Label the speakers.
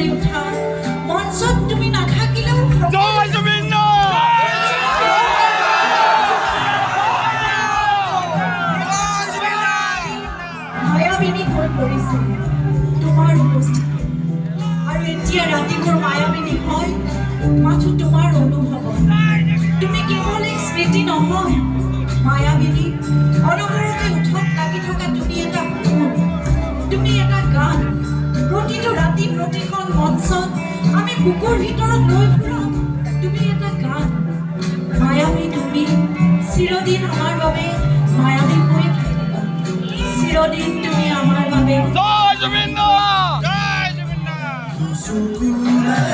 Speaker 1: কৰি উঠা মঞ্চত তুমি নাথাকিলেও
Speaker 2: জয় জুবিন দা!
Speaker 1: মায়াবিনী হৈ পৰিছে তোমাৰ উপস্থিতি আৰু এতিয়া ৰাতিবোৰ মায়াবিনী হয় মাথো তোমাৰ অনুভৱ তুমি কেৱল এক স্মৃতি নহয় মায়াবিনী অনবৰতে উঠত লাগি থকা তুমি এটা সুৰ তুমি এটা গান প্ৰতিটো ৰাতি প্ৰতিখন মঞ্চত আমি বুকুৰ ভিতৰত লৈ ফুৰা তুমি এটা গান মায়াবী তুমি চিৰদিন আমাৰ বাবে মায়াবী হৈ থাকিবা চিৰদিন তুমি আমাৰ বাবে
Speaker 2: জয় জুবিন দা! জয় জুবিন দা!